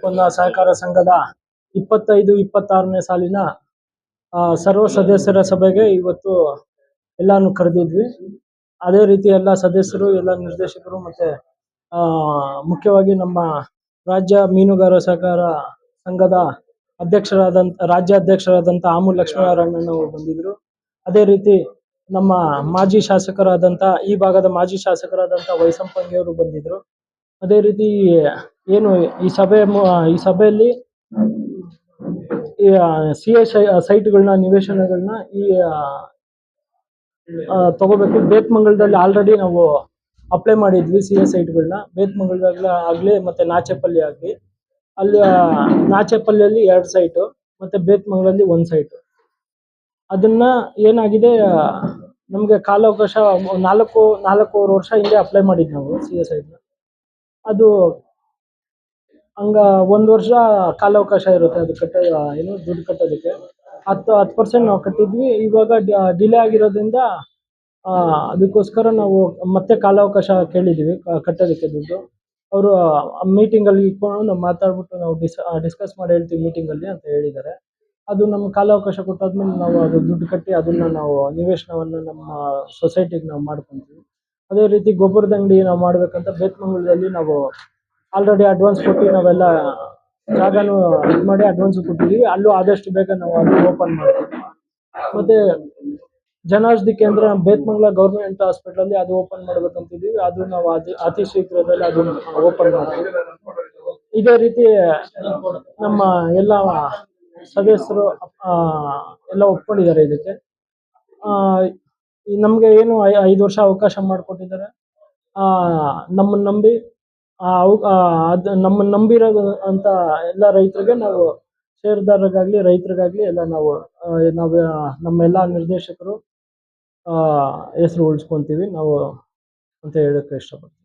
ಉತ್ಪನ್ನ ಸಹಕಾರ ಸಂಘದ 25-26ನೇ ಸಾಲಿನ ಸರ್ವ ಸದಸ್ಯರ ಸಭೆಗೆ ಇವತ್ತು ಎಲ್ಲಾನು ಕರೆದಿದ್ವಿ. ಅದೇ ರೀತಿ ಎಲ್ಲ ಸದಸ್ಯರು, ಎಲ್ಲ ನಿರ್ದೇಶಕರು ಮತ್ತೆ ಮುಖ್ಯವಾಗಿ ನಮ್ಮ ರಾಜ್ಯ ಮೀನುಗಾರ ಸಹಕಾರ ಸಂಘದ ರಾಜ್ಯ ಅಧ್ಯಕ್ಷರಾದಂಥ ಆಮು ಲಕ್ಷ್ಮೀನಾರಾಯಣನವರು ಬಂದಿದ್ರು. ಅದೇ ರೀತಿ ನಮ್ಮ ಮಾಜಿ ಶಾಸಕರಾದಂಥ ಈ ಭಾಗದ ಮಾಜಿ ಶಾಸಕರಾದಂಥ ವೈಸಂಪಂಗಿಯವರು ಬಂದಿದ್ರು. ಅದೇ ರೀತಿ ಏನು ಈ ಸಭೆಯಲ್ಲಿ ಸೈಟ್ಗಳನ್ನ ನಿವೇಶನಗಳನ್ನ ತಗೋಬೇಕು. ಬೇತ್ಮಂಗಲದಲ್ಲಿ ಆಲ್ರೆಡಿ ನಾವು ಅಪ್ಲೈ ಮಾಡಿದ್ವಿ ಸೈಟ್ಗಳನ್ನ. ಬೇತ್ಮಂಗಲದಲ್ಲಿ ಆಗಲಿ ಮತ್ತೆ ನಾಚೇಪಲ್ಲಿ ಆಗಲಿ, ಅಲ್ಲಿ ನಾಚೇಪಲ್ಲಿಯಲ್ಲಿ 2 ಸೈಟು ಮತ್ತೆ ಬೇತ್ಮಂಗಲಲ್ಲಿ 1 ಸೈಟು. ಅದನ್ನ ಏನಾಗಿದೆ, ನಮಗೆ ಕಾಲಾವಕಾಶ 4 ವರ್ಷ ಹಿಂದೆ ಅಪ್ಲೈ ಮಾಡಿದ್ವಿ ನಾವು ಸೈಟ್ನ. ಅದು ಹಂಗ 1 ವರ್ಷ ಕಾಲಾವಕಾಶ ಇರುತ್ತೆ ಅದು ದುಡ್ಡು ಕಟ್ಟೋದಕ್ಕೆ. 10% ನಾವು ಕಟ್ಟಿದ್ವಿ. ಇವಾಗ ಡಿಲೇ ಆಗಿರೋದ್ರಿಂದ ಅದಕ್ಕೋಸ್ಕರ ನಾವು ಮತ್ತೆ ಕಾಲಾವಕಾಶ ಕೇಳಿದ್ದೀವಿ ಕಟ್ಟೋದಕ್ಕೆ ದುಡ್ಡು. ಅವರು ಮೀಟಿಂಗಲ್ಲಿ ಇಟ್ಕೊಂಡು ನಾವು ಮಾತಾಡ್ಬಿಟ್ಟು ನಾವು ಡಿಸ್ಕಸ್ ಮಾಡಿ ಹೇಳ್ತೀವಿ ಮೀಟಿಂಗಲ್ಲಿ ಅಂತ ಹೇಳಿದ್ದಾರೆ. ಅದು ನಮ್ಗೆ ಕಾಲಾವಕಾಶ ಕೊಟ್ಟಾದ್ಮೇಲೆ ನಾವು ಅದು ದುಡ್ಡು ಕಟ್ಟಿ ಅದನ್ನ ನಾವು ನಿವೇಶನವನ್ನು ನಮ್ಮ ಸೊಸೈಟಿಗೆ ನಾವು ಮಾಡ್ಕೊತೀವಿ. ಅದೇ ರೀತಿ ಗೊಬ್ಬರದ ಅಂಗಡಿ ನಾವು ಮಾಡ್ಬೇಕಂತ ಬೇತ್ಮಂಗಲದಲ್ಲಿ ನಾವು ಆಲ್ರೆಡಿ ಅಡ್ವಾನ್ಸ್ ಕೊಟ್ಟು ನಾವೆಲ್ಲ ಜಾಗನೂ ಇದು ಮಾಡಿ ಅಡ್ವಾನ್ಸ್ ಕೊಟ್ಟಿದ್ದೀವಿ. ಅಲ್ಲೂ ಆದಷ್ಟು ಬೇಗ ನಾವು ಅದು ಓಪನ್ ಮಾಡ್ತೀವಿ. ಮತ್ತೆ ಜನೌಷಧಿ ಕೇಂದ್ರ ಬೇತ್ಮಂಗಲ ಗೌರ್ಮೆಂಟ್ ಹಾಸ್ಪಿಟಲಲ್ಲಿ ಅದು ಓಪನ್ ಮಾಡ್ಬೇಕಂತಿದ್ದೀವಿ. ಅದು ನಾವು ಅತಿ ಶೀಘ್ರದಲ್ಲಿ ಅದನ್ನು ಓಪನ್ ಮಾಡ್ತೀವಿ. ಇದೇ ರೀತಿ ನಮ್ಮ ಎಲ್ಲ ಸದಸ್ಯರು ಎಲ್ಲ ಒಪ್ಕೊಂಡಿದ್ದಾರೆ ಇದಕ್ಕೆ. ನಮಗೆ ಏನು 5 ವರ್ಷ ಅವಕಾಶ ಮಾಡಿಕೊಟ್ಟಿದ್ದಾರೆ. ನಮ್ಮನ್ನು ನಂಬಿ ನಮ್ಮನ್ನು ನಂಬಿರೋ ಅಂತ ಎಲ್ಲ ರೈತರಿಗೆ ನಾವು ಷೇರುದಾರರಿಗಾಗಲಿ ರೈತರಿಗಾಗಲಿ ಎಲ್ಲ ನಾವು ನಮ್ಮೆಲ್ಲ ನಿರ್ದೇಶಕರು ಹೆಸರು ಉಳಿಸ್ಕೊತೀವಿ ನಾವು ಅಂತ ಹೇಳೋಕ್ಕೆ ಇಷ್ಟಪಡ್ತೀವಿ.